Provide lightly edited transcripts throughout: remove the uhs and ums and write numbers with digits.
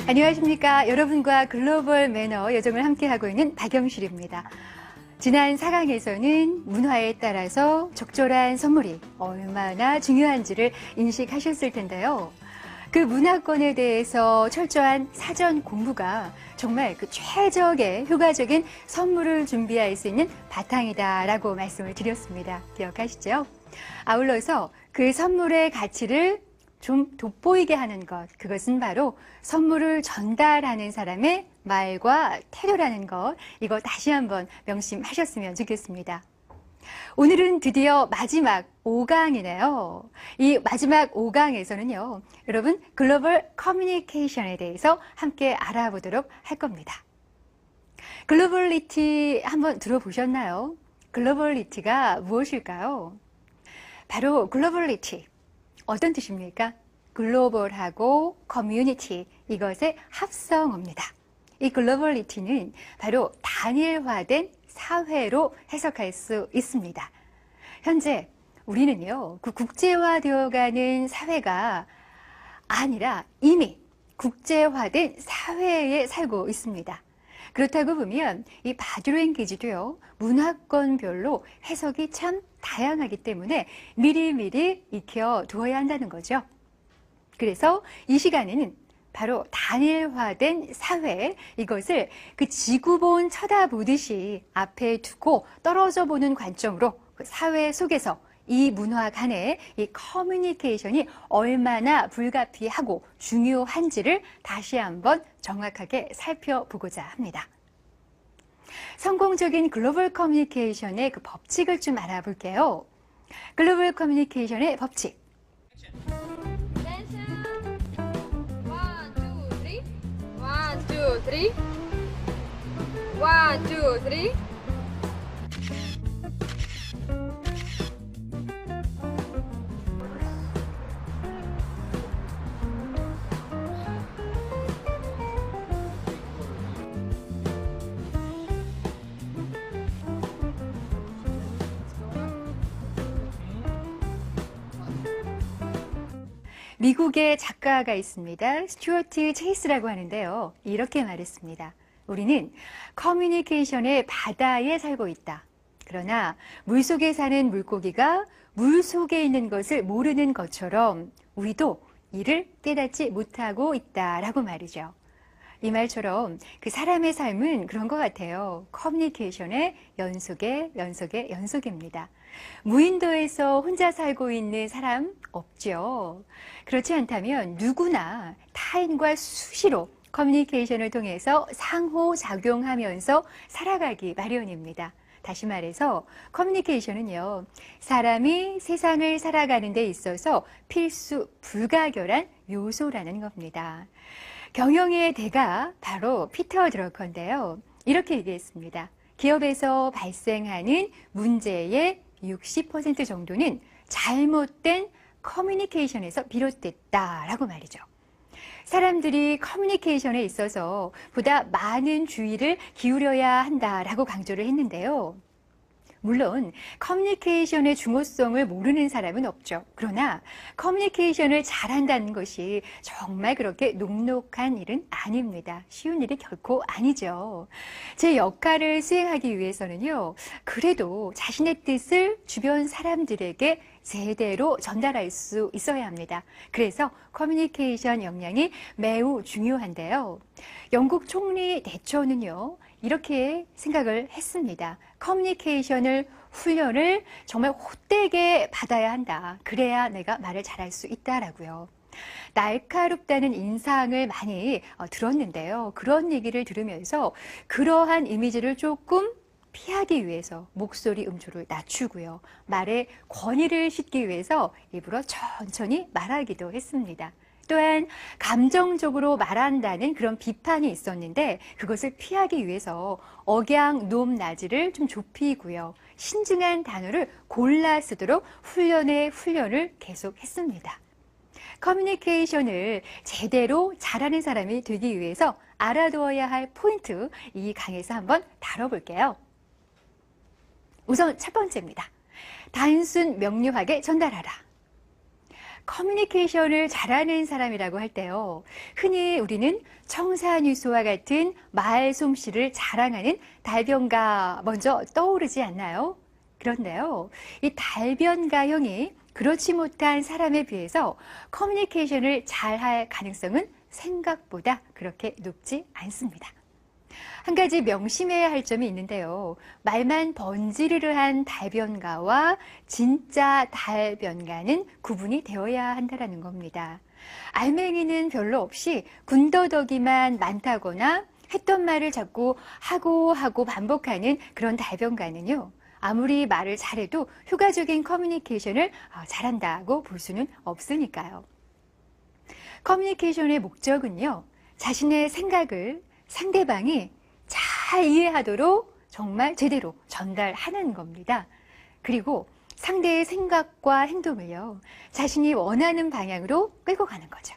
안녕하십니까. 여러분과 글로벌 매너 여정을 함께하고 있는 박영실입니다. 지난 4강에서는 문화에 따라서 적절한 선물이 얼마나 중요한지를 인식하셨을 텐데요. 그 문화권에 대해서 철저한 사전 공부가 정말 그 최적의 효과적인 선물을 준비할 수 있는 바탕이다라고 말씀을 드렸습니다. 기억하시죠? 아울러서 그 선물의 가치를 좀 돋보이게 하는 것, 그것은 바로 선물을 전달하는 사람의 말과 태도라는 것, 이거 다시 한번 명심하셨으면 좋겠습니다. 오늘은 드디어 마지막 5강이네요. 이 마지막 5강에서는요, 여러분 글로벌 커뮤니케이션에 대해서 함께 알아보도록 할 겁니다. 글로벌리티 한번 들어보셨나요? 글로벌리티가 무엇일까요? 바로 글로벌리티. 어떤 뜻입니까? 글로벌하고 커뮤니티, 이것의 합성어입니다. 이 글로벌리티는 바로 단일화된 사회로 해석할 수 있습니다. 현재 우리는요, 그 국제화되어가는 사회가 아니라 이미 국제화된 사회에 살고 있습니다. 그렇다고 보면 이 바디랭귀지도요, 문화권별로 해석이 참 다양하기 때문에 미리미리 익혀두어야 한다는 거죠. 그래서 이 시간에는 바로 단일화된 사회, 이것을 그 지구본 쳐다보듯이 앞에 두고 떨어져 보는 관점으로 그 사회 속에서 이 문화 간의 이 커뮤니케이션이 얼마나 불가피하고 중요한지를 다시 한번 정확하게 살펴보고자 합니다. 성공적인 글로벌 커뮤니케이션의 그 법칙을 좀 알아볼게요. 글로벌 커뮤니케이션의 법칙. One, two, three. One, two, three. 미국의 작가가 있습니다. 스튜어트 체이스라고 하는데요. 이렇게 말했습니다. 우리는 커뮤니케이션의 바다에 살고 있다. 그러나 물속에 사는 물고기가 물속에 있는 것을 모르는 것처럼 우리도 이를 깨닫지 못하고 있다라고 말이죠. 이 말처럼 그 사람의 삶은 그런 것 같아요. 커뮤니케이션의 연속입니다. 무인도에서 혼자 살고 있는 사람 없죠. 그렇지 않다면 누구나 타인과 수시로 커뮤니케이션을 통해서 상호작용하면서 살아가기 마련입니다. 다시 말해서 커뮤니케이션은요, 사람이 세상을 살아가는 데 있어서 필수 불가결한 요소라는 겁니다. 경영의 대가 바로 피터 드러커인데요. 이렇게 얘기했습니다. 기업에서 발생하는 문제의 60% 정도는 잘못된 커뮤니케이션에서 비롯됐다라고 말이죠. 사람들이 커뮤니케이션에 있어서 보다 많은 주의를 기울여야 한다라고 강조를 했는데요. 물론 커뮤니케이션의 중요성을 모르는 사람은 없죠. 그러나 커뮤니케이션을 잘한다는 것이 정말 그렇게 녹록한 일은 아닙니다. 쉬운 일이 결코 아니죠. 제 역할을 수행하기 위해서는요, 그래도 자신의 뜻을 주변 사람들에게 제대로 전달할 수 있어야 합니다. 그래서 커뮤니케이션 역량이 매우 중요한데요. 영국 총리 대처는요, 이렇게 생각을 했습니다. 커뮤니케이션을 훈련을 정말 헛되게 받아야 한다. 그래야 내가 말을 잘할 수 있다라고요. 날카롭다는 인상을 많이 들었는데요. 그런 얘기를 들으면서 그러한 이미지를 조금 피하기 위해서 목소리 음조를 낮추고요. 말에 권위를 싣기 위해서 일부러 천천히 말하기도 했습니다. 또한 감정적으로 말한다는 그런 비판이 있었는데 그것을 피하기 위해서 억양, 높낮이를 좀 좁히고요. 신중한 단어를 골라 쓰도록 훈련을 계속했습니다. 커뮤니케이션을 제대로 잘하는 사람이 되기 위해서 알아두어야 할 포인트, 이 강에서 한번 다뤄볼게요. 우선 첫 번째입니다. 단순 명료하게 전달하라. 커뮤니케이션을 잘하는 사람이라고 할 때요. 흔히 우리는 청산유수와 같은 말 솜씨를 자랑하는 달변가 먼저 떠오르지 않나요? 그런데요. 이 달변가형이 그렇지 못한 사람에 비해서 커뮤니케이션을 잘할 가능성은 생각보다 그렇게 높지 않습니다. 한 가지 명심해야 할 점이 있는데요. 말만 번지르르한 달변가와 진짜 달변가는 구분이 되어야 한다는 겁니다. 알맹이는 별로 없이 군더더기만 많다거나 했던 말을 자꾸 하고 반복하는 그런 달변가는요. 아무리 말을 잘해도 효과적인 커뮤니케이션을 잘한다고 볼 수는 없으니까요. 커뮤니케이션의 목적은요. 자신의 생각을 상대방이 잘 이해하도록 정말 제대로 전달하는 겁니다. 그리고 상대의 생각과 행동을요, 자신이 원하는 방향으로 끌고 가는 거죠.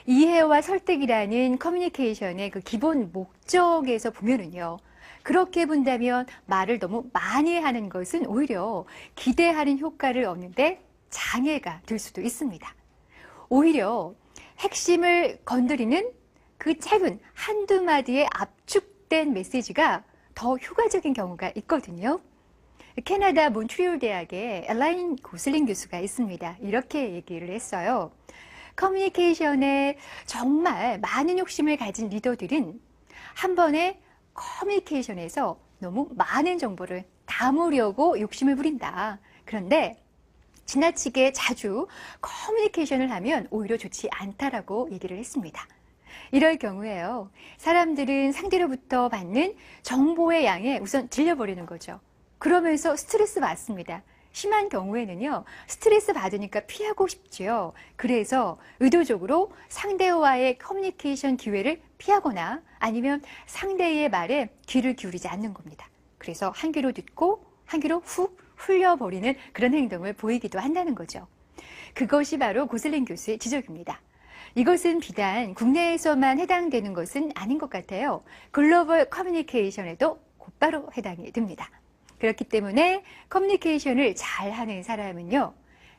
이해와 설득이라는 커뮤니케이션의 그 기본 목적에서 보면은요, 그렇게 본다면 말을 너무 많이 하는 것은 오히려 기대하는 효과를 얻는데 장애가 될 수도 있습니다. 오히려 핵심을 건드리는 그 짧은 한두 마디의 압축된 메시지가 더 효과적인 경우가 있거든요. 캐나다 몬트리올 대학의 엘라인 고슬링 교수가 있습니다. 이렇게 얘기를 했어요. 커뮤니케이션에 정말 많은 욕심을 가진 리더들은 한 번에 커뮤니케이션에서 너무 많은 정보를 담으려고 욕심을 부린다. 그런데 지나치게 자주 커뮤니케이션을 하면 오히려 좋지 않다라고 얘기를 했습니다. 이럴 경우에요. 사람들은 상대로부터 받는 정보의 양에 우선 질려버리는 거죠. 그러면서 스트레스 받습니다. 심한 경우에는요. 스트레스 받으니까 피하고 싶지요. 그래서 의도적으로 상대와의 커뮤니케이션 기회를 피하거나 아니면 상대의 말에 귀를 기울이지 않는 겁니다. 그래서 한 귀로 듣고 한 귀로 훅 흘려버리는 그런 행동을 보이기도 한다는 거죠. 그것이 바로 고슬링 교수의 지적입니다. 이것은 비단 국내에서만 해당되는 것은 아닌 것 같아요. 글로벌 커뮤니케이션에도 곧바로 해당이 됩니다. 그렇기 때문에 커뮤니케이션을 잘하는 사람은요,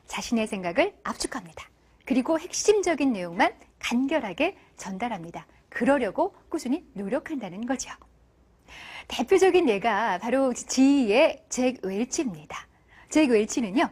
자신의 생각을 압축합니다. 그리고 핵심적인 내용만 간결하게 전달합니다. 그러려고 꾸준히 노력한다는 거죠. 대표적인 예가 바로 지휘의 잭 웰치입니다. 잭 웰치는요,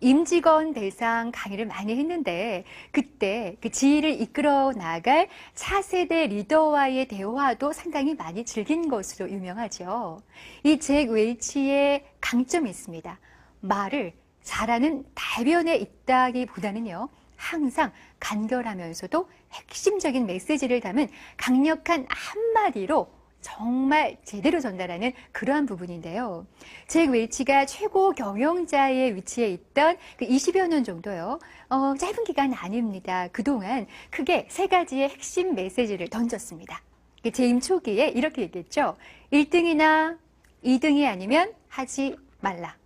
임직원 대상 강의를 많이 했는데 그때 그 지휘를 이끌어 나갈 차세대 리더와의 대화도 상당히 많이 즐긴 것으로 유명하죠. 이 잭 웰치의 강점이 있습니다. 말을 잘하는 달변에 있다기보다는요. 항상 간결하면서도 핵심적인 메시지를 담은 강력한 한마디로 정말 제대로 전달하는 그러한 부분인데요. 잭 웰치가 최고 경영자의 위치에 있던 그 20여 년 정도요. 짧은 기간 아닙니다. 그동안 크게 세 가지의 핵심 메시지를 던졌습니다. 재임 초기에 이렇게 얘기했죠. 1등이나 2등이 아니면 하지 말라.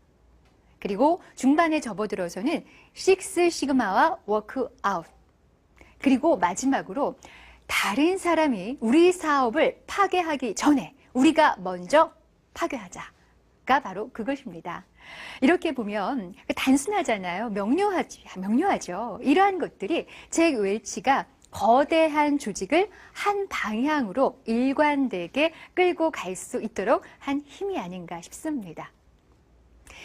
그리고 중반에 접어들어서는 식스 시그마와 워크 아웃. 그리고 마지막으로 다른 사람이 우리 사업을 파괴하기 전에 우리가 먼저 파괴하자가 바로 그것입니다. 이렇게 보면 단순하잖아요. 명료하죠. 이러한 것들이 잭 웰치가 거대한 조직을 한 방향으로 일관되게 끌고 갈 수 있도록 한 힘이 아닌가 싶습니다.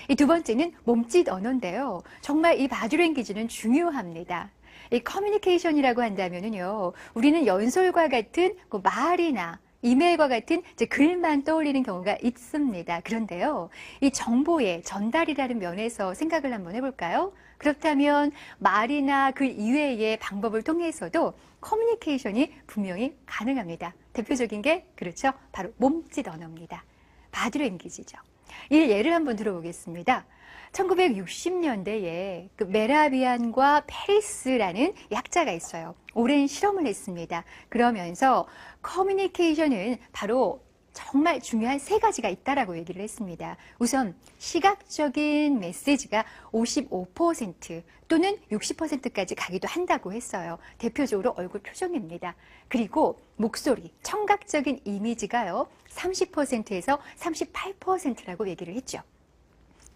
이 두 번째는 몸짓 언어인데요. 정말 이 바디랭귀지는 중요합니다. 이 커뮤니케이션이라고 한다면은요, 우리는 연설과 같은 그 말이나 이메일과 같은 이제 글만 떠올리는 경우가 있습니다. 그런데요, 이 정보의 전달이라는 면에서 생각을 한번 해볼까요? 그렇다면 말이나 글 이외의 방법을 통해서도 커뮤니케이션이 분명히 가능합니다. 대표적인 게 그렇죠. 바로 몸짓 언어입니다. 바디랭귀지죠. 이 예를 한번 들어보겠습니다. 1960년대에 그 메라비안과 페리스라는 약자가 있어요. 오랜 실험을 했습니다. 그러면서 커뮤니케이션은 바로 정말 중요한 세 가지가 있다라고 얘기를 했습니다. 우선 시각적인 메시지가 55% 또는 60%까지 가기도 한다고 했어요. 대표적으로 얼굴 표정입니다. 그리고 목소리, 청각적인 이미지가요. 30%에서 38%라고 얘기를 했죠.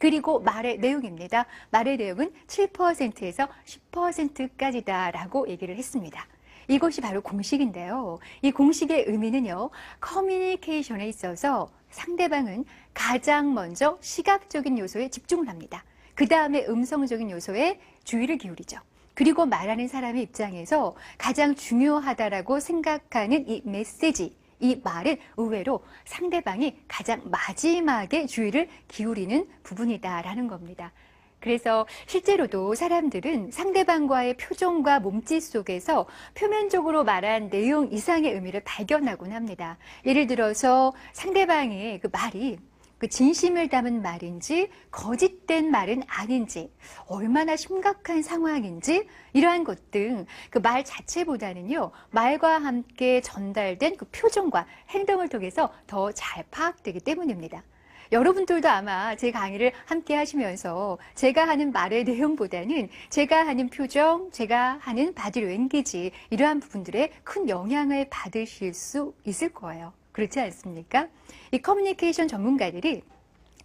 그리고 말의 내용입니다. 말의 내용은 7%에서 10%까지다라고 얘기를 했습니다. 이것이 바로 공식인데요. 이 공식의 의미는요, 커뮤니케이션에 있어서 상대방은 가장 먼저 시각적인 요소에 집중을 합니다. 그 다음에 음성적인 요소에 주의를 기울이죠. 그리고 말하는 사람의 입장에서 가장 중요하다라고 생각하는 이 메시지, 이 말은 의외로 상대방이 가장 마지막에 주의를 기울이는 부분이다라는 겁니다. 그래서 실제로도 사람들은 상대방과의 표정과 몸짓 속에서 표면적으로 말한 내용 이상의 의미를 발견하곤 합니다. 예를 들어서 상대방의 그 말이 그 진심을 담은 말인지 거짓된 말은 아닌지 얼마나 심각한 상황인지 이러한 것 등 그 말 자체보다는요, 말과 함께 전달된 그 표정과 행동을 통해서 더 잘 파악되기 때문입니다. 여러분들도 아마 제 강의를 함께 하시면서 제가 하는 말의 내용보다는 제가 하는 표정, 제가 하는 바디 랭귀지 이러한 부분들에 큰 영향을 받으실 수 있을 거예요. 그렇지 않습니까? 이 커뮤니케이션 전문가들이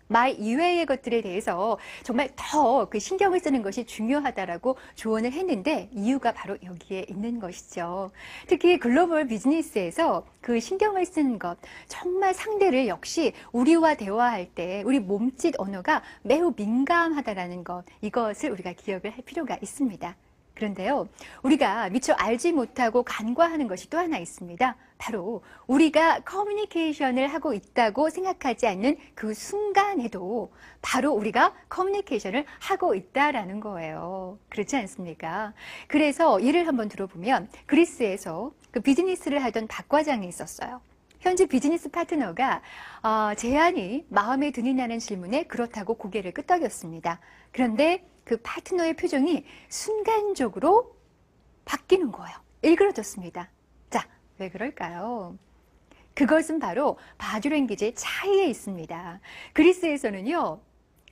말 이외의 것들에 대해서 정말 더 그 신경을 쓰는 것이 중요하다라고 조언을 했는데 이유가 바로 여기에 있는 것이죠. 특히 글로벌 비즈니스에서 그 신경을 쓰는 것, 정말 상대를 역시 우리와 대화할 때 우리 몸짓 언어가 매우 민감하다라는 것, 이것을 우리가 기억을 할 필요가 있습니다. 그런데요, 우리가 미처 알지 못하고 간과하는 것이 또 하나 있습니다. 바로 우리가 커뮤니케이션을 하고 있다고 생각하지 않는 그 순간에도 바로 우리가 커뮤니케이션을 하고 있다라는 거예요. 그렇지 않습니까? 그래서 예를 한번 들어보면 그리스에서 그 비즈니스를 하던 박 과장이 있었어요. 현재 비즈니스 파트너가 제안이 마음에 드느냐는 질문에 그렇다고 고개를 끄덕였습니다. 그런데 그 파트너의 표정이 순간적으로 바뀌는 거예요. 일그러졌습니다. 자, 왜 그럴까요? 그것은 바로 바디랭귀지의 차이에 있습니다. 그리스에서는요,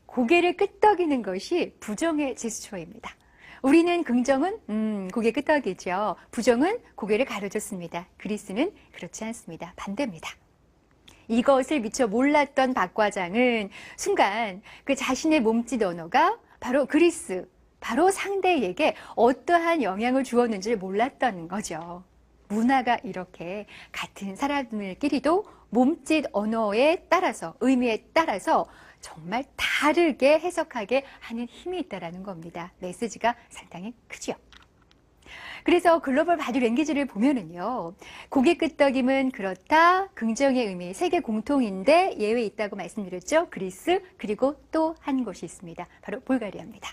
고개를 끄덕이는 것이 부정의 제스처입니다. 우리는 긍정은 고개 끄덕이죠. 부정은 고개를 가로젓습니다. 그리스는 그렇지 않습니다. 반대입니다. 이것을 미처 몰랐던 박 과장은 순간 그 자신의 몸짓 언어가 바로 그리스, 바로 상대에게 어떠한 영향을 주었는지를 몰랐던 거죠. 문화가 이렇게 같은 사람들끼리도 몸짓 언어에 따라서, 의미에 따라서 정말 다르게 해석하게 하는 힘이 있다는 겁니다. 메시지가 상당히 크죠. 그래서 글로벌 바디 랭귀지를 보면은요, 고개 끄덕임은 그렇다, 긍정의 의미, 세계 공통인데 예외 있다고 말씀드렸죠. 그리스, 그리고 또 한 곳이 있습니다. 바로 불가리아입니다.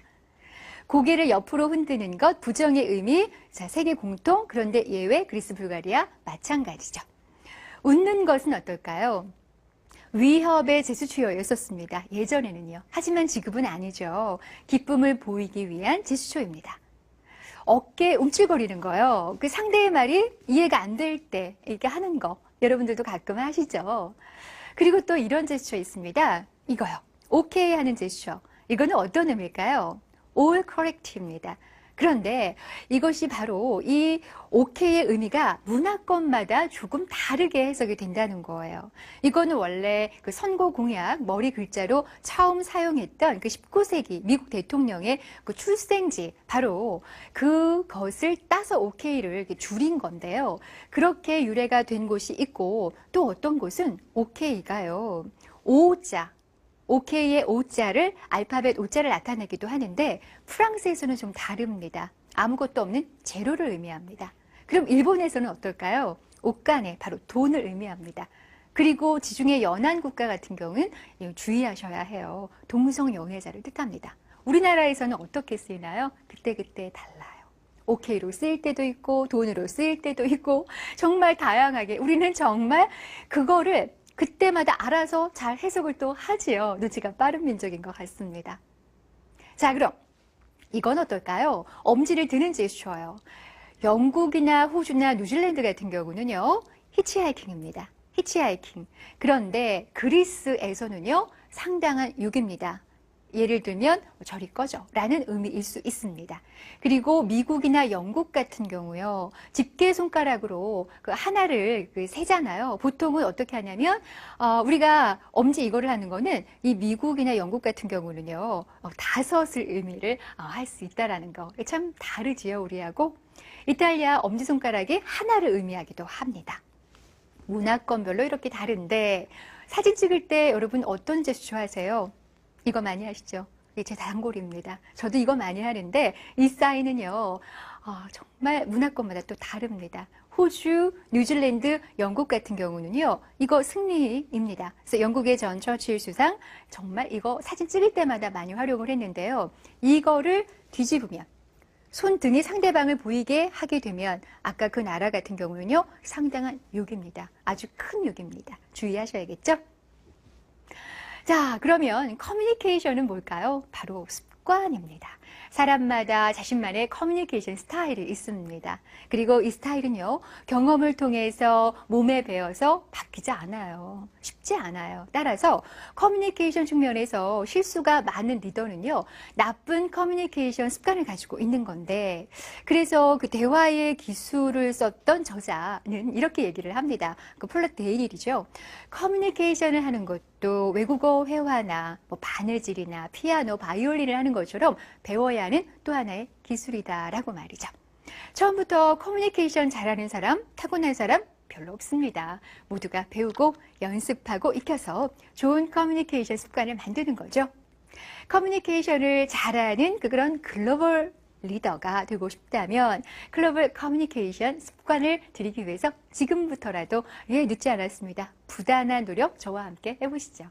고개를 옆으로 흔드는 것, 부정의 의미, 자, 세계 공통, 그런데 예외, 그리스, 불가리아, 마찬가지죠. 웃는 것은 어떨까요? 위협의 제스처였었습니다. 예전에는요. 하지만 지금은 아니죠. 기쁨을 보이기 위한 제스처입니다. 어깨 움찔거리는 거요. 그 상대의 말이 이해가 안 될 때 이렇게 하는 거 여러분들도 가끔 하시죠. 그리고 또 이런 제스처 있습니다. 이거요. 오케이 하는 제스처. 이거는 어떤 의미일까요? All correct입니다. 그런데 이것이 바로 이 오케이의 의미가 문화권마다 조금 다르게 해석이 된다는 거예요. 이거는 원래 그 선거 공약 머리 글자로 처음 사용했던 그 19세기 미국 대통령의 그 출생지, 바로 그것을 따서 오케이를 이렇게 줄인 건데요. 그렇게 유래가 된 곳이 있고, 또 어떤 곳은 오케이가요, 오자, 오케이의 오자를 알파벳 오자를 나타내기도 하는데 프랑스에서는 좀 다릅니다. 아무것도 없는 제로를 의미합니다. 그럼 일본에서는 어떨까요? 오카네, 바로 돈을 의미합니다. 그리고 지중해 연안 국가 같은 경우는 주의하셔야 해요. 동성 연애자를 뜻합니다. 우리나라에서는 어떻게 쓰이나요? 그때그때 달라요. 오케이로 쓰일 때도 있고 돈으로 쓰일 때도 있고 정말 다양하게 우리는 정말 그거를 그때마다 알아서 잘 해석을 또 하지요. 눈치가 빠른 민족인 것 같습니다. 자, 그럼 이건 어떨까요? 엄지를 드는 제스처예요. 영국이나 호주나 뉴질랜드 같은 경우는요, 히치하이킹입니다. 히치하이킹. 그런데 그리스에서는요, 상당한 유기입니다. 예를 들면 저리 꺼져 라는 의미일 수 있습니다. 그리고 미국이나 영국 같은 경우요. 집게 손가락으로 그 하나를 세잖아요. 보통은 어떻게 하냐면 우리가 엄지 이거를 하는 거는 이 미국이나 영국 같은 경우는요. 다섯을 의미를 할 수 있다라는 거. 참 다르지요, 우리하고. 이탈리아 엄지손가락이 하나를 의미하기도 합니다. 문화권별로 이렇게 다른데 사진 찍을 때 여러분 어떤 제스처 하세요? 이거 많이 하시죠? 이게 제 단골입니다. 저도 이거 많이 하는데 이 사인은요. 정말 문화권마다 또 다릅니다. 호주, 뉴질랜드, 영국 같은 경우는요. 이거 승리입니다. 그래서 영국의 전 처칠 수상 정말 이거 사진 찍을 때마다 많이 활용을 했는데요. 이거를 뒤집으면 손등이 상대방을 보이게 하게 되면 아까 그 나라 같은 경우는요. 상당한 욕입니다. 아주 큰 욕입니다. 주의하셔야겠죠? 자, 그러면 커뮤니케이션은 뭘까요? 바로 습관입니다. 사람마다 자신만의 커뮤니케이션 스타일이 있습니다. 그리고 이 스타일은요, 경험을 통해서 몸에 배어서 바뀌지 않아요. 쉽지 않아요. 따라서 커뮤니케이션 측면에서 실수가 많은 리더는요, 나쁜 커뮤니케이션 습관을 가지고 있는 건데, 그래서 그 대화의 기술을 썼던 저자는 이렇게 얘기를 합니다. 그 폴라 데일이죠. 커뮤니케이션을 하는 것도 외국어 회화나 뭐 바느질이나 피아노, 바이올린을 하는 것처럼 배워야 하는 또 하나의 기술이다라고 말이죠. 처음부터 커뮤니케이션 잘하는 사람, 타고난 사람 별로 없습니다. 모두가 배우고 연습하고 익혀서 좋은 커뮤니케이션 습관을 만드는 거죠. 커뮤니케이션을 잘하는 그런 글로벌 리더가 되고 싶다면 글로벌 커뮤니케이션 습관을 들이기 위해서 지금부터라도 늦지 않았습니다. 부단한 노력 저와 함께 해보시죠.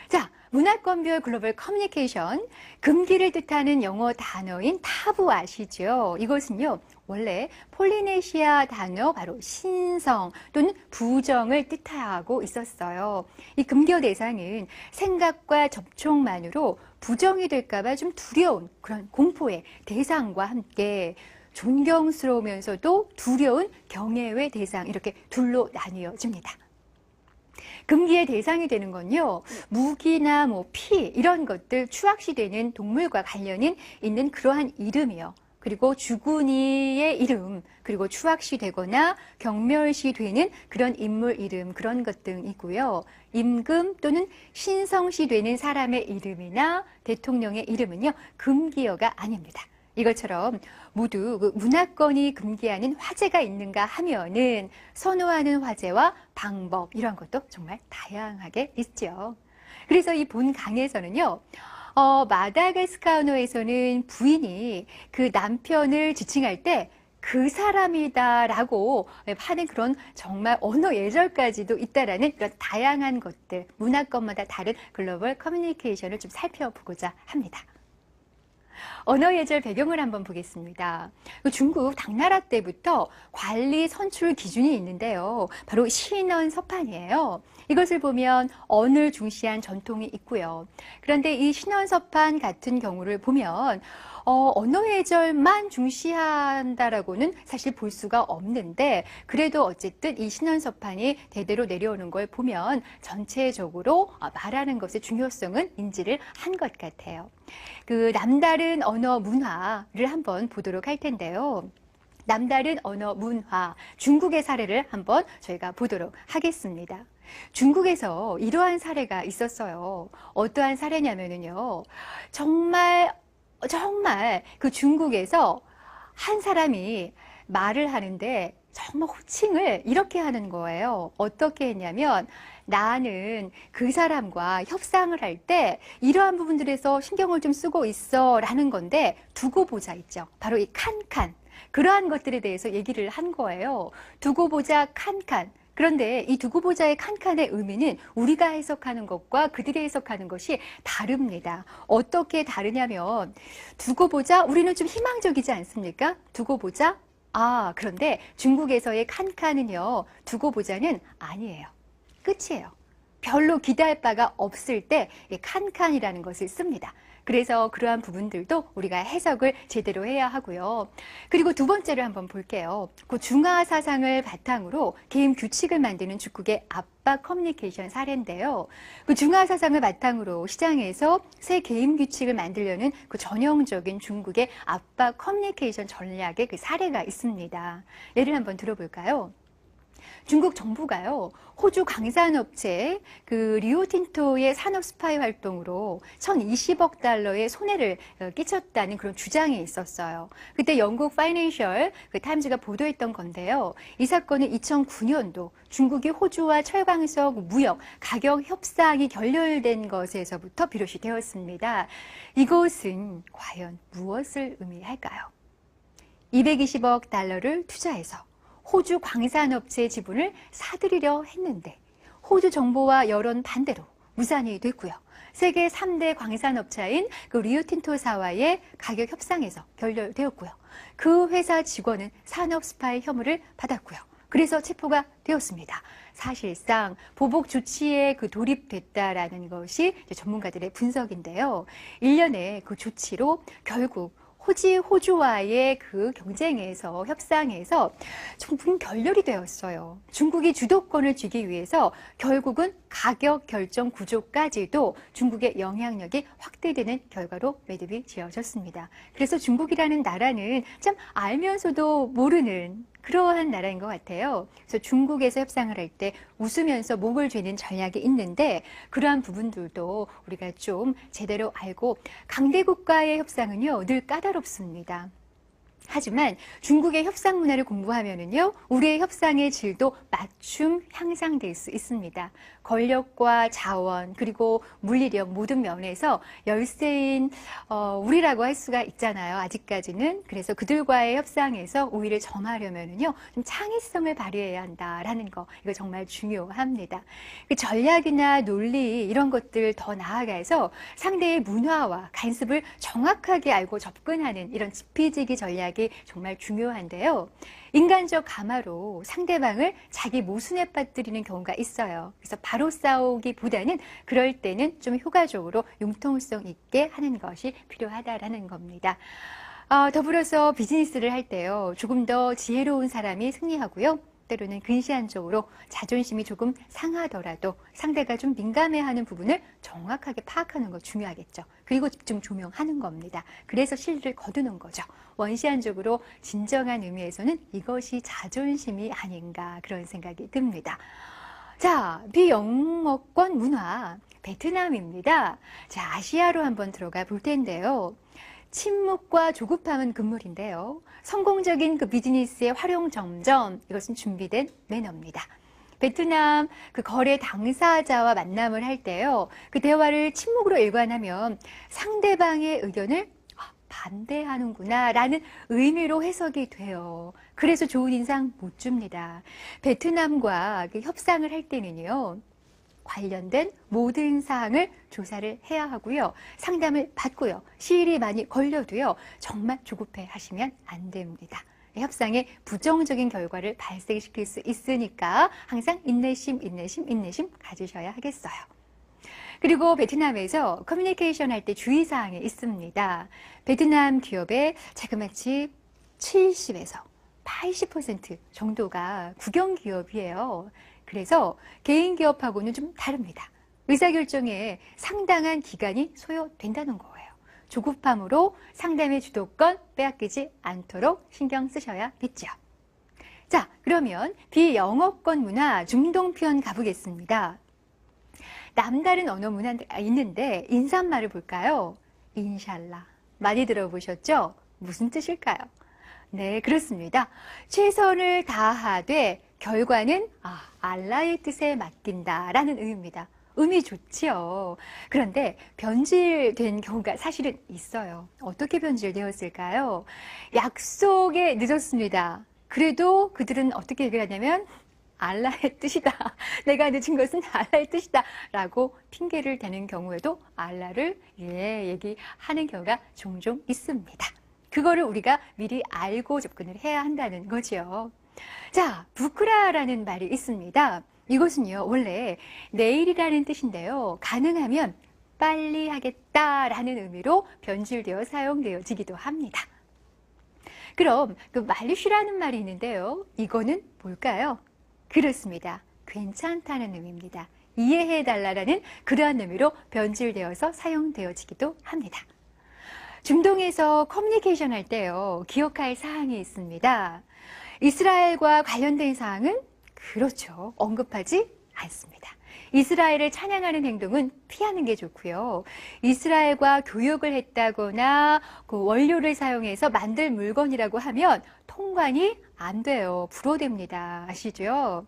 자, 문화권별 글로벌 커뮤니케이션, 금기를 뜻하는 영어 단어인 타부 아시죠? 이것은요, 원래 폴리네시아 단어 바로 신성 또는 부정을 뜻하고 있었어요. 이 금기어 대상은 생각과 접촉만으로 부정이 될까봐 좀 두려운 그런 공포의 대상과 함께 존경스러우면서도 두려운 경외의 대상, 이렇게 둘로 나뉘어집니다. 금기의 대상이 되는 건요, 무기나 피 이런 것들 추악시되는 동물과 관련이 있는 그러한 이름이요. 그리고 주군이의 이름, 그리고 추악시되거나 경멸시되는 그런 인물 이름, 그런 것 등이고요. 임금 또는 신성시되는 사람의 이름이나 대통령의 이름은요, 금기어가 아닙니다. 이것처럼 모두 그 문화권이 금기하는 화제가 있는가 하면은 선호하는 화제와 방법 이런 것도 정말 다양하게 있죠. 그래서 이 본 강에서는요. 마다가스카르에서는 부인이 그 남편을 지칭할 때 그 사람이다라고 하는 그런 정말 언어 예절까지도 있다라는 그런 다양한 것들, 문화권마다 다른 글로벌 커뮤니케이션을 좀 살펴보고자 합니다. 언어 예절 배경을 한번 보겠습니다. 중국 당나라 때부터 관리 선출 기준이 있는데요. 바로 신언서판이에요. 이것을 보면 언을 중시한 전통이 있고요. 그런데 이 신언서판 같은 경우를 보면 언어 예절만 중시한다라고는 사실 볼 수가 없는데 그래도 어쨌든 이 신언서판이 대대로 내려오는 걸 보면 전체적으로 말하는 것의 중요성은 인지를 한 것 같아요. 그 남다른 언어 문화를 한번 보도록 할 텐데요. 남다른 언어 문화, 중국의 사례를 한번 저희가 보도록 하겠습니다. 중국에서 이러한 사례가 있었어요. 어떠한 사례냐면요. 정말 그 중국에서 한 사람이 말을 하는데 정말 호칭을 이렇게 하는 거예요. 어떻게 했냐면 나는 그 사람과 협상을 할 때 이러한 부분들에서 신경을 좀 쓰고 있어 라는 건데 두고 보자 있죠. 바로 이 칸칸. 그러한 것들에 대해서 얘기를 한 거예요. 두고 보자 칸칸. 그런데 이 두고 보자의 칸칸의 의미는 우리가 해석하는 것과 그들이 해석하는 것이 다릅니다. 어떻게 다르냐면 두고 보자 우리는 좀 희망적이지 않습니까? 두고 보자. 그런데 중국에서의 칸칸은요. 두고 보자는 아니에요. 끝이에요. 별로 기대할 바가 없을 때 칸칸이라는 것을 씁니다. 그래서 그러한 부분들도 우리가 해석을 제대로 해야 하고요. 그리고 두 번째를 한번 볼게요. 그 중화 사상을 바탕으로 게임 규칙을 만드는 중국의 압박 커뮤니케이션 사례인데요. 그 중화 사상을 바탕으로 시장에서 새 게임 규칙을 만들려는 그 전형적인 중국의 압박 커뮤니케이션 전략의 그 사례가 있습니다. 예를 한번 들어볼까요? 중국 정부가요, 호주 광산업체 그 리오틴토의 산업 스파이 활동으로 1,020억 달러의 손해를 끼쳤다는 그런 주장이 있었어요. 그때 영국 파이낸셜 그 타임즈가 보도했던 건데요. 이 사건은 2009년도 중국이 호주와 철광석 무역 가격 협상이 결렬된 것에서부터 비롯이 되었습니다. 이것은 과연 무엇을 의미할까요? 220억 달러를 투자해서 호주 광산업체 지분을 사들이려 했는데 호주 정부와 여론 반대로 무산이 됐고요. 세계 3대 광산업체인 그 리오틴토사와의 가격 협상에서 결렬되었고요. 그 회사 직원은 산업 스파이 혐의를 받았고요. 그래서 체포가 되었습니다. 사실상 보복 조치에 그 돌입됐다라는 것이 전문가들의 분석인데요. 일련의 그 조치로 결국 호주와의 그 경쟁에서 협상에서 전부 결렬이 되었어요. 중국이 주도권을 쥐기 위해서 결국은 가격 결정 구조까지도 중국의 영향력이 확대되는 결과로 매듭이 지어졌습니다. 그래서 중국이라는 나라는 참 알면서도 모르는 그러한 나라인 것 같아요. 그래서 중국에서 협상을 할 때 웃으면서 목을 죄는 전략이 있는데 그러한 부분들도 우리가 좀 제대로 알고 강대국과의 협상은요, 늘 까다롭습니다. 하지만 중국의 협상 문화를 공부하면은요, 우리의 협상의 질도 맞춤 향상될 수 있습니다. 권력과 자원 그리고 물리력 모든 면에서 열세인 우리라고 할 수가 있잖아요. 아직까지는. 그래서 그들과의 협상에서 우위를 점하려면은요, 좀 창의성을 발휘해야 한다라는 거, 이거 정말 중요합니다. 그 전략이나 논리 이런 것들 더 나아가서 상대의 문화와 관습을 정확하게 알고 접근하는 이런 지피지기 전략이 정말 중요한데요. 인간적 감화로 상대방을 자기 모순에 빠뜨리는 경우가 있어요. 그래서 바로 싸우기보다는 그럴 때는 좀 효과적으로 융통성 있게 하는 것이 필요하다라는 겁니다. 더불어서 비즈니스를 할 때요, 조금 더 지혜로운 사람이 승리하고요. 때로는 근시안적으로 자존심이 조금 상하더라도 상대가 좀 민감해하는 부분을 정확하게 파악하는 거 중요하겠죠. 그리고 집중 조명하는 겁니다. 그래서 실리를 거두는 거죠. 원시안적으로 진정한 의미에서는 이것이 자존심이 아닌가 그런 생각이 듭니다. 자, 비영어권 문화 베트남입니다. 자, 아시아로 한번 들어가 볼 텐데요. 침묵과 조급함은 금물인데요. 성공적인 그 비즈니스의 활용 점점, 이것은 준비된 매너입니다. 베트남 그 거래 당사자와 만남을 할 때요, 그 대화를 침묵으로 일관하면 상대방의 의견을 반대하는구나 라는 의미로 해석이 돼요. 그래서 좋은 인상 못 줍니다. 베트남과 그 협상을 할 때는요, 관련된 모든 사항을 조사를 해야 하고요. 상담을 받고요. 시일이 많이 걸려도요, 정말 조급해 하시면 안 됩니다. 협상에 부정적인 결과를 발생시킬 수 있으니까 항상 인내심 가지셔야 하겠어요. 그리고 베트남에서 커뮤니케이션 할 때 주의사항이 있습니다. 베트남 기업의 자그마치 70에서 80% 정도가 국영기업이에요. 그래서 개인 기업하고는 좀 다릅니다. 의사결정에 상당한 기간이 소요된다는 거예요. 조급함으로 상담의 주도권 빼앗기지 않도록 신경 쓰셔야겠죠. 자, 그러면 비영어권 문화 중동편 가보겠습니다. 남다른 언어 문화가 있는데 인사말을 볼까요? 인샬라. 많이 들어보셨죠? 무슨 뜻일까요? 네, 그렇습니다. 최선을 다하되 결과는 알라의 뜻에 맡긴다라는 의미입니다. 의미 좋지요. 그런데 변질된 경우가 사실은 있어요. 어떻게 변질되었을까요? 약속에 늦었습니다. 그래도 그들은 어떻게 얘기하냐면 알라의 뜻이다. 내가 늦은 것은 알라의 뜻이다. 라고 핑계를 대는 경우에도 알라를 얘기하는 경우가 종종 있습니다. 그거를 우리가 미리 알고 접근을 해야 한다는 거죠. 자, 부크라라는 말이 있습니다. 이것은요, 원래 내일이라는 뜻인데요. 가능하면 빨리 하겠다라는 의미로 변질되어 사용되어지기도 합니다. 그럼 그 말리쉬라는 말이 있는데요. 이거는 뭘까요? 그렇습니다. 괜찮다는 의미입니다. 이해해달라는 그러한 의미로 변질되어서 사용되어지기도 합니다. 중동에서 커뮤니케이션 할 때요. 기억할 사항이 있습니다. 이스라엘과 관련된 사항은 그렇죠. 언급하지 않습니다. 이스라엘을 찬양하는 행동은 피하는 게 좋고요. 이스라엘과 교역을 했다거나 그 원료를 사용해서 만들 물건이라고 하면 통관이 안 돼요. 불허됩니다. 아시죠?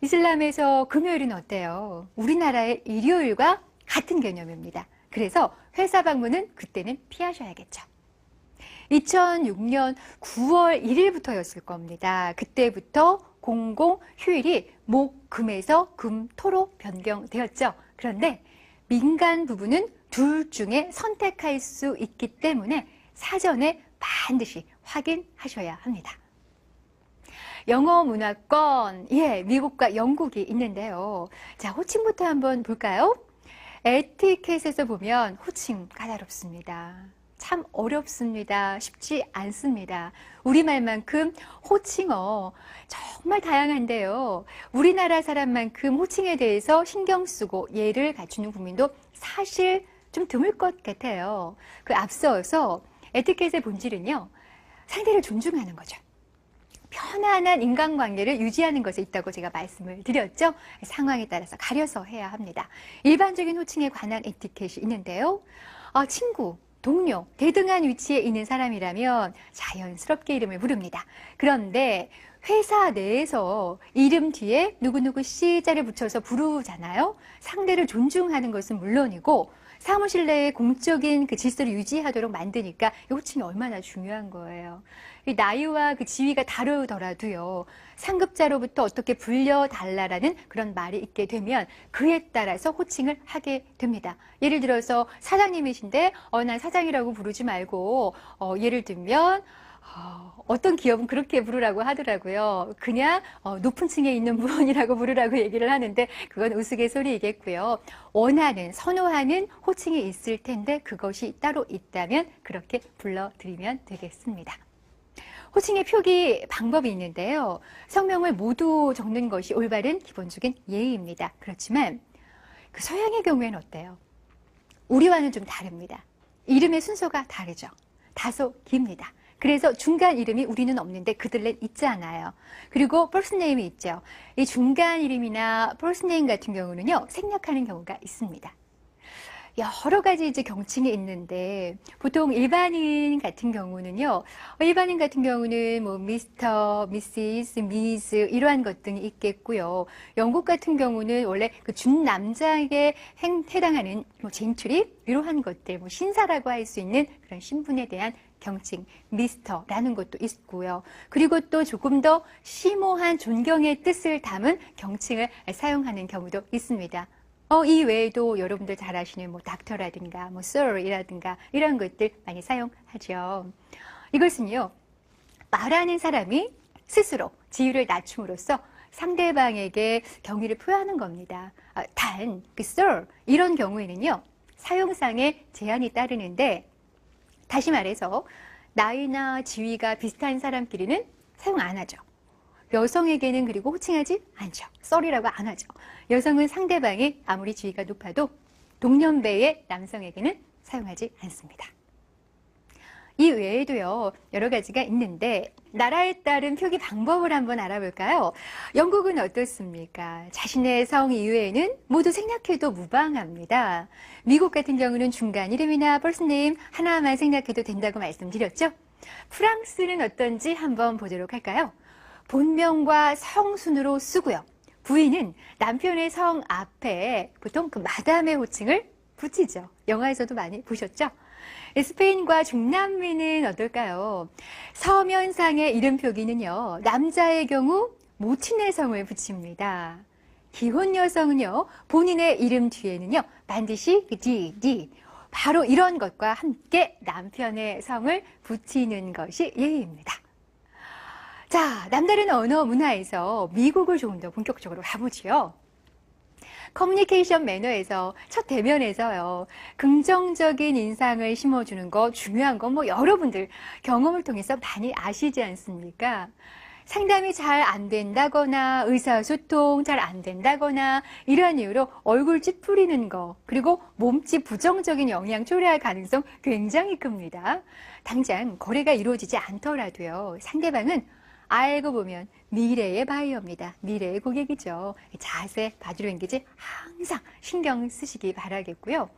이슬람에서 금요일은 어때요? 우리나라의 일요일과 같은 개념입니다. 그래서 회사 방문은 그때는 피하셔야겠죠. 2006년 9월 1일부터였을 겁니다. 그때부터 공공 휴일이 목, 금에서 금, 토로 변경되었죠. 그런데 민간 부분은 둘 중에 선택할 수 있기 때문에 사전에 반드시 확인하셔야 합니다. 영어 문화권, 미국과 영국이 있는데요. 자, 호칭부터 한번 볼까요? 에티켓에서 보면 호칭 까다롭습니다. 참 어렵습니다. 쉽지 않습니다. 우리말만큼 호칭어 정말 다양한데요. 우리나라 사람만큼 호칭에 대해서 신경 쓰고 예를 갖추는 국민도 사실 좀 드물 것 같아요. 그 앞서서 에티켓의 본질은요. 상대를 존중하는 거죠. 편안한 인간관계를 유지하는 것에 있다고 제가 말씀을 드렸죠. 상황에 따라서 가려서 해야 합니다. 일반적인 호칭에 관한 에티켓이 있는데요. 친구, 동료, 대등한 위치에 있는 사람이라면 자연스럽게 이름을 부릅니다. 그런데 회사 내에서 이름 뒤에 누구누구 씨자를 붙여서 부르잖아요. 상대를 존중하는 것은 물론이고 사무실 내에 공적인 그 질서를 유지하도록 만드니까 이 호칭이 얼마나 중요한 거예요. 나이와 그 지위가 다르더라도요. 상급자로부터 어떻게 불려달라라는 그런 말이 있게 되면 그에 따라서 호칭을 하게 됩니다. 예를 들어서 사장님이신데 난 사장이라고 부르지 말고 예를 들면 어떤 기업은 그렇게 부르라고 하더라고요. 그냥 높은 층에 있는 분이라고 부르라고 얘기를 하는데 그건 우스갯소리이겠고요. 원하는, 선호하는 호칭이 있을 텐데 그것이 따로 있다면 그렇게 불러드리면 되겠습니다. 호칭의 표기 방법이 있는데요. 성명을 모두 적는 것이 올바른 기본적인 예의입니다. 그렇지만 그 서양의 경우에는 어때요? 우리와는 좀 다릅니다. 이름의 순서가 다르죠. 다소 깁니다. 그래서 중간 이름이 우리는 없는데 그들은 있잖아요. 그리고 first name이 있죠. 이 중간 이름이나 first name 같은 경우는요, 생략하는 경우가 있습니다. 여러 가지 이제 경칭이 있는데 보통 일반인 같은 경우는요. 일반인 같은 경우는 뭐 미스터, 미시스, 미즈 이러한 것 등이 있겠고요. 영국 같은 경우는 원래 그 준남자에게 해당하는 뭐 젠트리 이러한 것들, 뭐 신사라고 할 수 있는 그런 신분에 대한 경칭, 미스터라는 것도 있고요. 그리고 또 조금 더 심오한 존경의 뜻을 담은 경칭을 사용하는 경우도 있습니다. 이 외에도 여러분들 잘 아시는 뭐 닥터라든가 뭐 sir이라든가 이런 것들 많이 사용하죠. 이것은요. 말하는 사람이 스스로 지위를 낮춤으로써 상대방에게 경의를 표하는 겁니다. 단, 그 sir 이런 경우에는요. 사용상의 제한이 따르는데 다시 말해서 나이나 지위가 비슷한 사람끼리는 사용 안 하죠. 여성에게는 그리고 호칭하지 않죠. 썰이라고 안 하죠. 여성은 상대방이 아무리 지위가 높아도 동년배의 남성에게는 사용하지 않습니다. 이 외에도요. 여러 가지가 있는데 나라에 따른 표기 방법을 한번 알아볼까요? 영국은 어떻습니까? 자신의 성 이외에는 모두 생략해도 무방합니다. 미국 같은 경우는 중간 이름이나 first name 하나만 생략해도 된다고 말씀드렸죠? 프랑스는 어떤지 한번 보도록 할까요? 본명과 성순으로 쓰고요. 부인은 남편의 성 앞에 보통 그 마담의 호칭을 붙이죠. 영화에서도 많이 보셨죠? 스페인과 중남미는 어떨까요? 서면상의 이름 표기는요. 남자의 경우 모친의 성을 붙입니다. 기혼 여성은요. 본인의 이름 뒤에는요. 반드시 디 바로 이런 것과 함께 남편의 성을 붙이는 것이 예의입니다. 자, 남다른 언어 문화에서 미국을 조금 더 본격적으로 가보지요. 커뮤니케이션 매너에서 첫 대면에서요. 긍정적인 인상을 심어주는 거 중요한 건 뭐 여러분들 경험을 통해서 많이 아시지 않습니까? 상담이 잘 안 된다거나 의사소통 잘 안 된다거나 이러한 이유로 얼굴 찌푸리는 거 그리고 몸짓 부정적인 영향 초래할 가능성 굉장히 큽니다. 당장 거래가 이루어지지 않더라도요. 상대방은 알고 보면 미래의 바이어입니다. 미래의 고객이죠. 자세, 바디랭귀지 항상 신경 쓰시기 바라겠고요.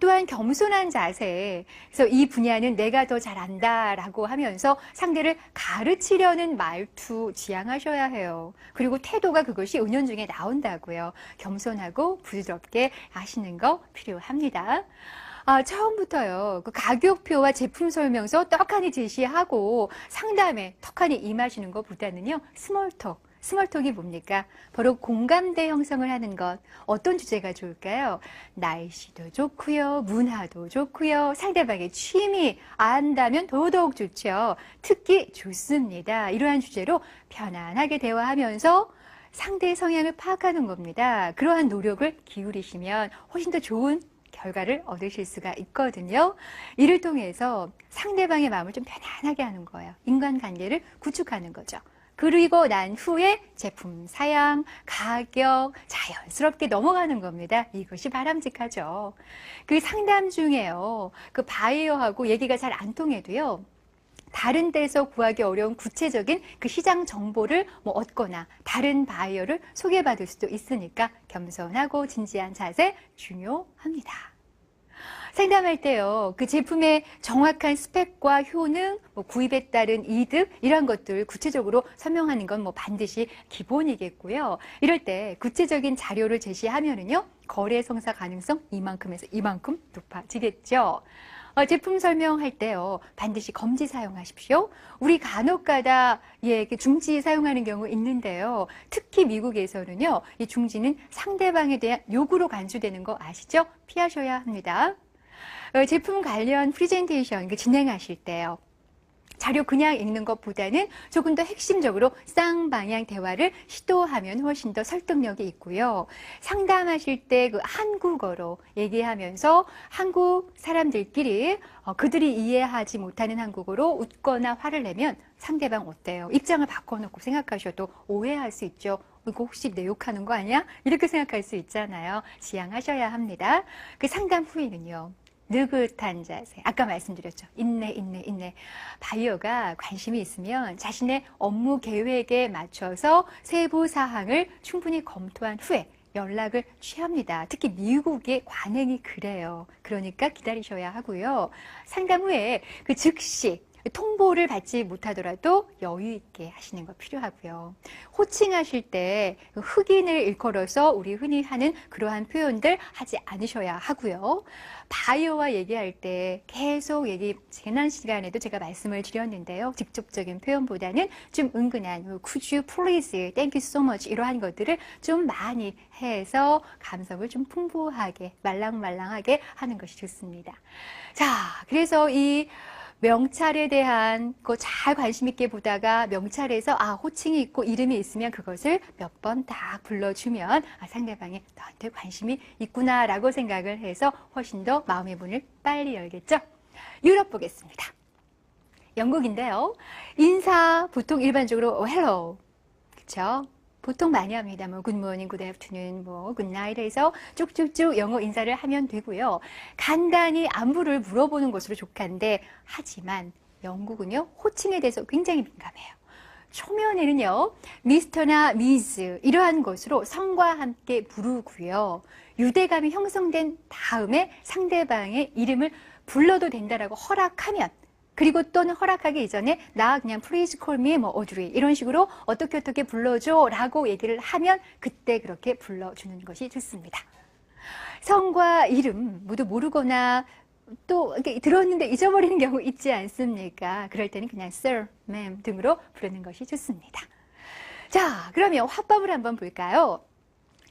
또한 겸손한 자세. 그래서 이 분야는 내가 더 잘한다라고 하면서 상대를 가르치려는 말투 지향하셔야 해요. 그리고 태도가 그것이 은연중에 나온다고요. 겸손하고 부드럽게 하시는 거 필요합니다. 처음부터요. 그 가격표와 제품 설명서 떡하니 제시하고 상담에 턱하니 임하시는 것보다는요. 스몰톡이 뭡니까? 바로 공감대 형성을 하는 것. 어떤 주제가 좋을까요? 날씨도 좋고요. 문화도 좋고요. 상대방의 취미 안다면 더더욱 좋죠. 특히 좋습니다. 이러한 주제로 편안하게 대화하면서 상대의 성향을 파악하는 겁니다. 그러한 노력을 기울이시면 훨씬 더 좋은 결과를 얻으실 수가 있거든요. 이를 통해서 상대방의 마음을 좀 편안하게 하는 거예요. 인간관계를 구축하는 거죠. 그리고 난 후에 제품 사양, 가격 자연스럽게 넘어가는 겁니다. 이것이 바람직하죠. 그 상담 중에요. 그 바이어하고 얘기가 잘 안 통해도요. 다른 데서 구하기 어려운 구체적인 그 시장 정보를 뭐 얻거나 다른 바이어를 소개받을 수도 있으니까 겸손하고 진지한 자세 중요합니다. 상담할 때요, 그 제품의 정확한 스펙과 효능, 뭐 구입에 따른 이득, 이런 것들 구체적으로 설명하는 건 뭐 반드시 기본이겠고요. 이럴 때 구체적인 자료를 제시하면은요, 거래 성사 가능성 이만큼에서 이만큼 높아지겠죠. 제품 설명할 때요, 반드시 검지 사용하십시오. 우리 간혹가다 중지 사용하는 경우 있는데요. 특히 미국에서는요, 이 중지는 상대방에 대한 요구로 간주되는 거 아시죠? 피하셔야 합니다. 제품 관련 프레젠테이션 진행하실 때요. 자료 그냥 읽는 것보다는 조금 더 핵심적으로 쌍방향 대화를 시도하면 훨씬 더 설득력이 있고요. 상담하실 때 그 한국어로 얘기하면서 한국 사람들끼리 그들이 이해하지 못하는 한국어로 웃거나 화를 내면 상대방 어때요? 입장을 바꿔놓고 생각하셔도 오해할 수 있죠. 이거 혹시 내 욕하는 거 아니야? 이렇게 생각할 수 있잖아요. 지양하셔야 합니다. 그 상담 후에는요. 느긋한 자세. 아까 말씀드렸죠. 인내. 바이어가 관심이 있으면 자신의 업무 계획에 맞춰서 세부 사항을 충분히 검토한 후에 연락을 취합니다. 특히 미국의 관행이 그래요. 그러니까 기다리셔야 하고요. 상담 후에 그 즉시 통보를 받지 못하더라도 여유 있게 하시는 거 필요하고요. 호칭하실 때 흑인을 일컬어서 우리 흔히 하는 그러한 표현들 하지 않으셔야 하고요. 바이어와 얘기할 때 계속 지난 시간에도 제가 말씀을 드렸는데요. 직접적인 표현보다는 좀 은근한 could you please, thank you so much 이러한 것들을 좀 많이 해서 감성을 좀 풍부하게 말랑말랑하게 하는 것이 좋습니다. 자, 그래서 이 명찰에 대한 거 잘 관심 있게 보다가 명찰에서 호칭이 있고 이름이 있으면 그것을 몇 번 딱 불러주면 상대방이 너한테 관심이 있구나라고 생각을 해서 훨씬 더 마음의 문을 빨리 열겠죠. 유럽 보겠습니다. 영국인데요. 인사 보통 일반적으로 hello, 그렇죠? 보통 많이 합니다. 뭐 good morning, good afternoon, 뭐 good night 해서 쭉쭉쭉 영어 인사를 하면 되고요. 간단히 안부를 물어보는 것으로 족한데 하지만 영국은요. 호칭에 대해서 굉장히 민감해요. 초면에는요. 미스터나 미즈 이러한 것으로 성과 함께 부르고요. 유대감이 형성된 다음에 상대방의 이름을 불러도 된다라고 허락하면 그리고 또는 허락하기 이전에 나 그냥 please call me 뭐 Audrey 이런 식으로 어떻게 불러줘 라고 얘기를 하면 그때 그렇게 불러주는 것이 좋습니다. 성과 이름 모두 모르거나 또 이렇게 들었는데 잊어버리는 경우 있지 않습니까? 그럴 때는 그냥 sir, ma'am 등으로 부르는 것이 좋습니다. 자, 그러면 화법을 한번 볼까요?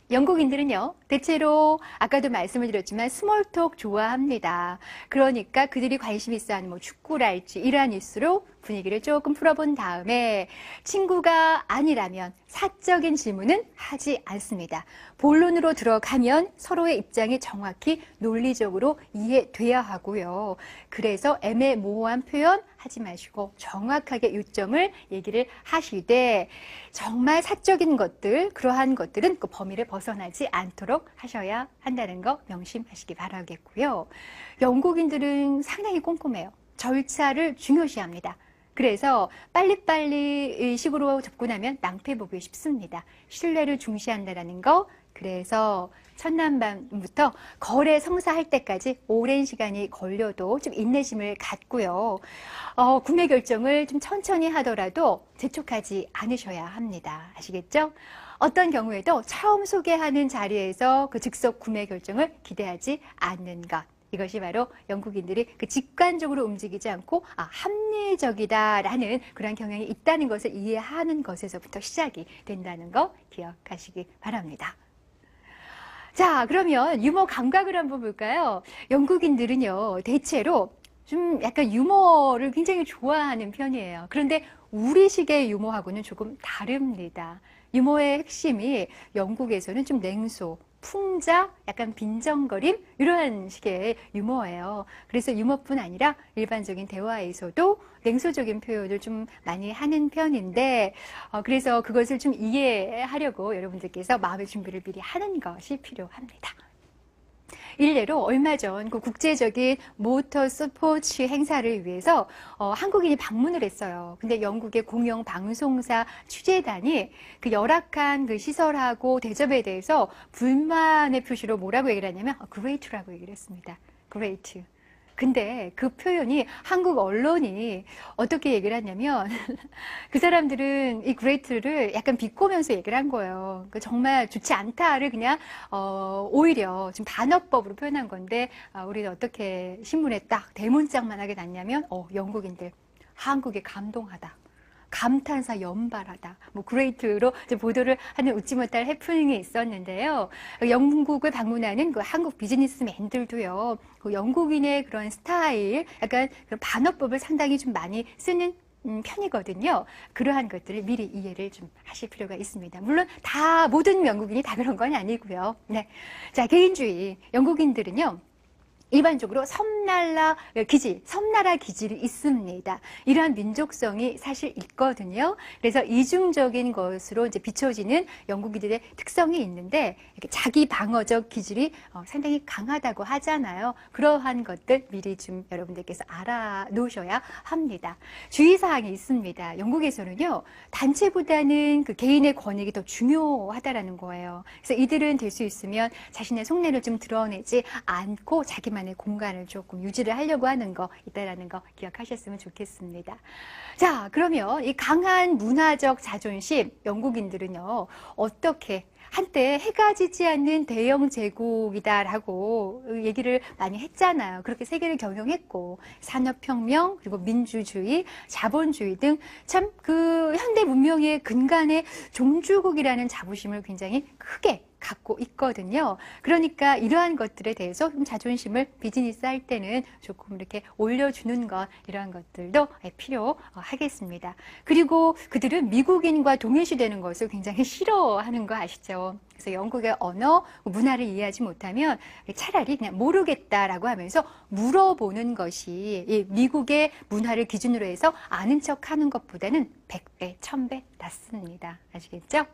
영국인들은요, 대체로 아까도 말씀을 드렸지만 스몰톡 좋아합니다. 그러니까 그들이 관심 있어 하는 뭐 축구랄지 이러한 뉴스로 분위기를 조금 풀어본 다음에 친구가 아니라면 사적인 질문은 하지 않습니다. 본론으로 들어가면 서로의 입장이 정확히 논리적으로 이해돼야 하고요. 그래서 애매모호한 표현 하지 마시고 정확하게 요점을 얘기를 하시되 정말 사적인 것들, 그러한 것들은 그 범위를 벗어나지 않도록 하셔야 한다는 거 명심하시기 바라겠고요. 영국인들은 상당히 꼼꼼해요. 절차를 중요시합니다. 그래서 빨리빨리 식으로 접근하면 낭패보기 쉽습니다. 신뢰를 중시한다는 거. 그래서 첫난밤부터 거래 성사할 때까지 오랜 시간이 걸려도 좀 인내심을 갖고요. 구매 결정을 좀 천천히 하더라도 재촉하지 않으셔야 합니다. 아시겠죠? 어떤 경우에도 처음 소개하는 자리에서 그 즉석 구매 결정을 기대하지 않는 것. 이것이 바로 영국인들이 그 직관적으로 움직이지 않고 합리적이다라는 그런 경향이 있다는 것을 이해하는 것에서부터 시작이 된다는 거 기억하시기 바랍니다. 자, 그러면 유머 감각을 한번 볼까요? 영국인들은요, 대체로 좀 약간 유머를 굉장히 좋아하는 편이에요. 그런데 우리식의 유머하고는 조금 다릅니다. 유머의 핵심이 영국에서는 좀 냉소, 풍자, 약간 빈정거림 이런 식의 유머예요. 그래서 유머뿐 아니라 일반적인 대화에서도 냉소적인 표현을 좀 많이 하는 편인데 그래서 그것을 좀 이해하려고 여러분들께서 마음의 준비를 미리 하는 것이 필요합니다. 일례로 얼마 전 그 국제적인 모터 스포츠 행사를 위해서 한국인이 방문을 했어요. 근데 영국의 공영 방송사 취재단이 그 열악한 그 시설하고 대접에 대해서 불만의 표시로 뭐라고 얘기를 하냐면 great라고 얘기를 했습니다. great. 근데 그 표현이 한국 언론이 어떻게 얘기를 하냐면 그 사람들은 이 great를 약간 비꼬면서 얘기를 한 거예요. 정말 좋지 않다를 그냥 오히려 지금 반어법으로 표현한 건데 우리는 어떻게 신문에 딱 대문짝만 하게 났냐면 영국인들 한국에 감동하다. 감탄사 연발하다. 뭐 그레이트로 보도를 하는 웃지 못할 해프닝이 있었는데요. 영국을 방문하는 그 한국 비즈니스맨들도요. 그 영국인의 그런 스타일, 약간 그런 반어법을 상당히 좀 많이 쓰는 편이거든요. 그러한 것들을 미리 이해를 좀 하실 필요가 있습니다. 물론 다 모든 영국인이 다 그런 건 아니고요. 네. 자, 개인주의. 영국인들은요. 일반적으로 섬나라 기질이 있습니다. 이러한 민족성이 사실 있거든요. 그래서 이중적인 것으로 이제 비춰지는 영국인들의 특성이 있는데 자기 방어적 기질이 상당히 강하다고 하잖아요. 그러한 것들 미리 좀 여러분들께서 알아놓으셔야 합니다. 주의사항이 있습니다. 영국에서는요, 단체보다는 그 개인의 권익이 더 중요하다라는 거예요. 그래서 이들은 될 수 있으면 자신의 속내를 좀 드러내지 않고 자기만의 공간을 조금 유지를 하려고 하는 거 있다라는 거 기억하셨으면 좋겠습니다. 자, 그러면 이 강한 문화적 자존심, 영국인들은요, 어떻게 한때 해가 지지 않는 대영 제국이다라고 얘기를 많이 했잖아요. 그렇게 세계를 경영했고 산업혁명 그리고 민주주의, 자본주의 등 참 그 현대 문명의 근간의 종주국이라는 자부심을 굉장히 크게 갖고 있거든요. 그러니까 이러한 것들에 대해서 좀 자존심을 비즈니스 할 때는 조금 이렇게 올려주는 것, 이러한 것들도 필요하겠습니다. 그리고 그들은 미국인과 동일시되는 것을 굉장히 싫어하는 거 아시죠? 그래서 영국의 언어, 문화를 이해하지 못하면 차라리 그냥 모르겠다라고 하면서 물어보는 것이 이 미국의 문화를 기준으로 해서 아는 척하는 것보다는 100배, 1000배 낫습니다. 아시겠죠?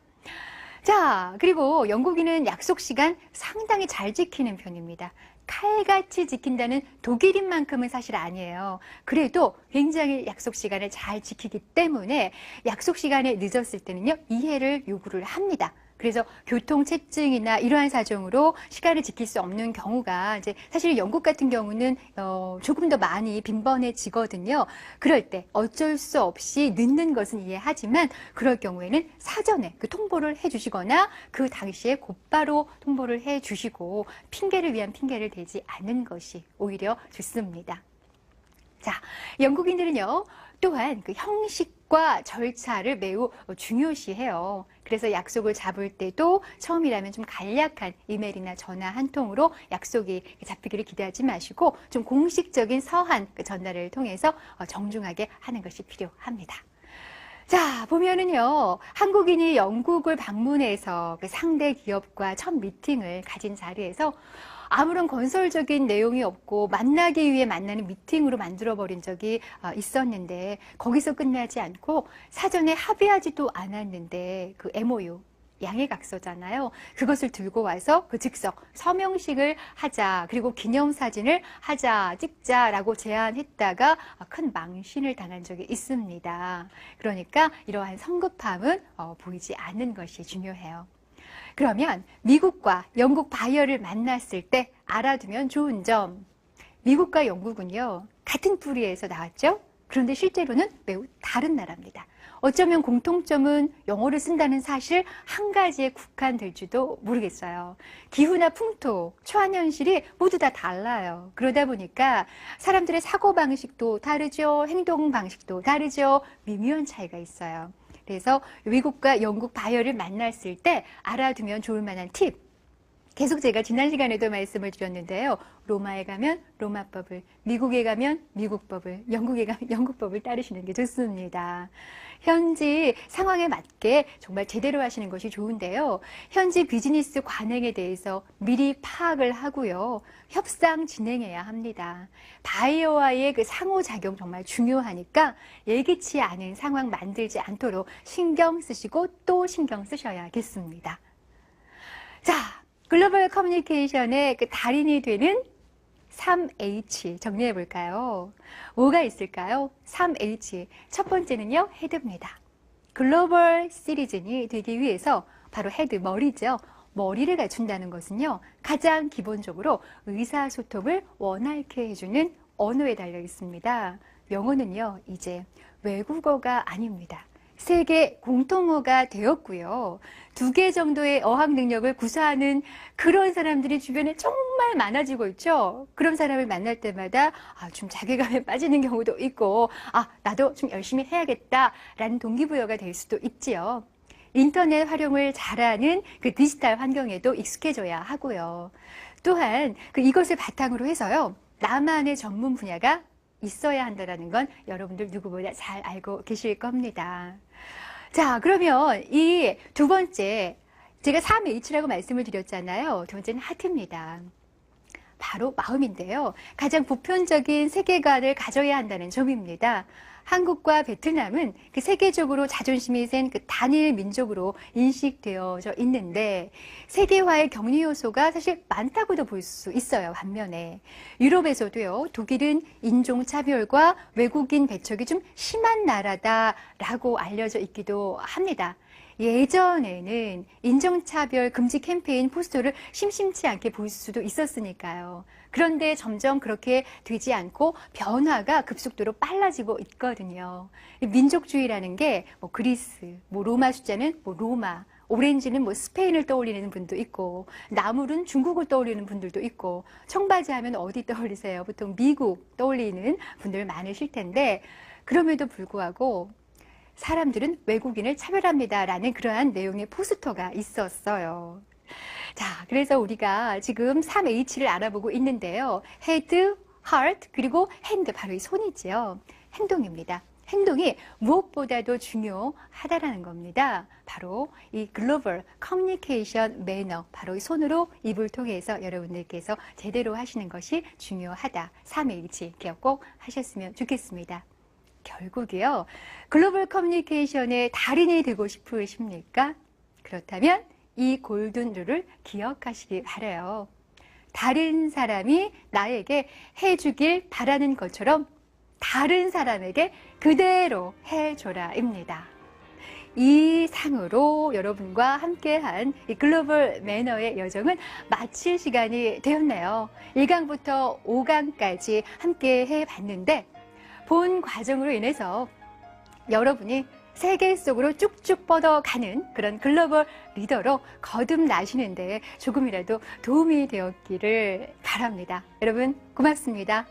자, 그리고 영국인은 약속 시간 상당히 잘 지키는 편입니다. 칼같이 지킨다는 독일인만큼은 사실 아니에요. 그래도 굉장히 약속 시간을 잘 지키기 때문에 약속 시간에 늦었을 때는요, 이해를 요구를 합니다. 그래서 교통체증이나 이러한 사정으로 시간을 지킬 수 없는 경우가 이제 사실 영국 같은 경우는 조금 더 많이 빈번해지거든요. 그럴 때 어쩔 수 없이 늦는 것은 이해하지만 그럴 경우에는 사전에 그 통보를 해주시거나 그 당시에 곧바로 통보를 해주시고 핑계를 위한 핑계를 대지 않는 것이 오히려 좋습니다. 자, 영국인들은요, 또한 그 형식 규칙과 절차를 매우 중요시해요. 그래서 약속을 잡을 때도 처음이라면 좀 간략한 이메일이나 전화 한 통으로 약속이 잡히기를 기대하지 마시고 좀 공식적인 서한 전달을 통해서 정중하게 하는 것이 필요합니다. 자, 보면은요, 한국인이 영국을 방문해서 그 상대 기업과 첫 미팅을 가진 자리에서 아무런 건설적인 내용이 없고 만나기 위해 만나는 미팅으로 만들어버린 적이 있었는데 거기서 끝나지 않고 사전에 합의하지도 않았는데 그 MOU, 양해각서잖아요. 그것을 들고 와서 그 즉석 서명식을 하자, 그리고 기념사진을 하자, 찍자라고 제안했다가 큰 망신을 당한 적이 있습니다. 그러니까 이러한 성급함은 보이지 않는 것이 중요해요. 그러면 미국과 영국 바이어를 만났을 때 알아두면 좋은 점. 미국과 영국은요, 같은 뿌리에서 나왔죠? 그런데 실제로는 매우 다른 나라입니다. 어쩌면 공통점은 영어를 쓴다는 사실 한 가지에 국한될지도 모르겠어요. 기후나 풍토, 초안현실이 모두 다 달라요. 그러다 보니까 사람들의 사고방식도 다르죠. 행동 방식도 다르죠. 미묘한 차이가 있어요. 그래서 미국과 영국 바이어를 만났을 때 알아두면 좋을 만한 팁. 계속 제가 지난 시간에도 말씀을 드렸는데요. 로마에 가면 로마법을, 미국에 가면 미국법을, 영국에 가면 영국법을 따르시는 게 좋습니다. 현지 상황에 맞게 정말 제대로 하시는 것이 좋은데요. 현지 비즈니스 관행에 대해서 미리 파악을 하고요. 협상 진행해야 합니다. 바이어와의 그 상호작용 정말 중요하니까 예기치 않은 상황 만들지 않도록 신경 쓰시고 또 신경 쓰셔야겠습니다. 자, 글로벌 커뮤니케이션의 그 달인이 되는 3H 정리해 볼까요? 뭐가 있을까요? 3H. 첫 번째는요, 헤드입니다. 글로벌 시리즌이 되기 위해서 바로 헤드, 머리죠. 머리를 갖춘다는 것은요, 가장 기본적으로 의사소통을 원활케 해주는 언어에 달려 있습니다. 영어는요, 이제 외국어가 아닙니다. 세계 공통어가 되었고요. 2개 정도의 어학 능력을 구사하는 그런 사람들이 주변에 정말 많아지고 있죠. 그런 사람을 만날 때마다 좀 자괴감에 빠지는 경우도 있고 나도 좀 열심히 해야겠다라는 동기부여가 될 수도 있지요. 인터넷 활용을 잘하는 그 디지털 환경에도 익숙해져야 하고요. 또한 이것을 바탕으로 해서요. 나만의 전문 분야가 있어야 한다는 건 여러분들 누구보다 잘 알고 계실 겁니다. 자, 그러면 이 두 번째, 제가 3H라고 말씀을 드렸잖아요. 두 번째는 하트입니다. 바로 마음인데요. 가장 보편적인 세계관을 가져야 한다는 점입니다. 한국과 베트남은 그 세계적으로 자존심이 센 그 단일 민족으로 인식되어져 있는데 세계화의 격리 요소가 사실 많다고도 볼 수 있어요. 반면에 유럽에서도요. 독일은 인종차별과 외국인 배척이 좀 심한 나라다라고 알려져 있기도 합니다. 예전에는 인종차별 금지 캠페인 포스터를 심심치 않게 볼 수도 있었으니까요. 그런데 점점 그렇게 되지 않고 변화가 급속도로 빨라지고 있거든요. 민족주의라는 게 그리스, 로마 숫자는 로마, 오렌지는 스페인을 떠올리는 분도 있고, 나물은 중국을 떠올리는 분들도 있고, 청바지 하면 어디 떠올리세요? 보통 미국 떠올리는 분들 많으실 텐데, 그럼에도 불구하고 사람들은 외국인을 차별합니다라는 그러한 내용의 포스터가 있었어요. 자, 그래서 우리가 지금 3H를 알아보고 있는데요. 헤드, 하트, 그리고 핸드, 바로 이 손이지요. 행동입니다. 행동이 무엇보다도 중요하다라는 겁니다. 바로 이 글로벌 커뮤니케이션 매너, 바로 이 손으로 입을 통해서 여러분들께서 제대로 하시는 것이 중요하다. 3H 기억 꼭 하셨으면 좋겠습니다. 결국이요, 글로벌 커뮤니케이션의 달인이 되고 싶으십니까? 그렇다면 이 골든 룰을 기억하시기 바라요. 다른 사람이 나에게 해주길 바라는 것처럼 다른 사람에게 그대로 해줘라입니다. 이 상으로 여러분과 함께한 이 글로벌 매너의 여정은 마칠 시간이 되었네요. 1강부터 5강까지 함께 해봤는데 본 과정으로 인해서 여러분이 세계 속으로 쭉쭉 뻗어가는 그런 글로벌 리더로 거듭나시는데 조금이라도 도움이 되었기를 바랍니다. 여러분 고맙습니다.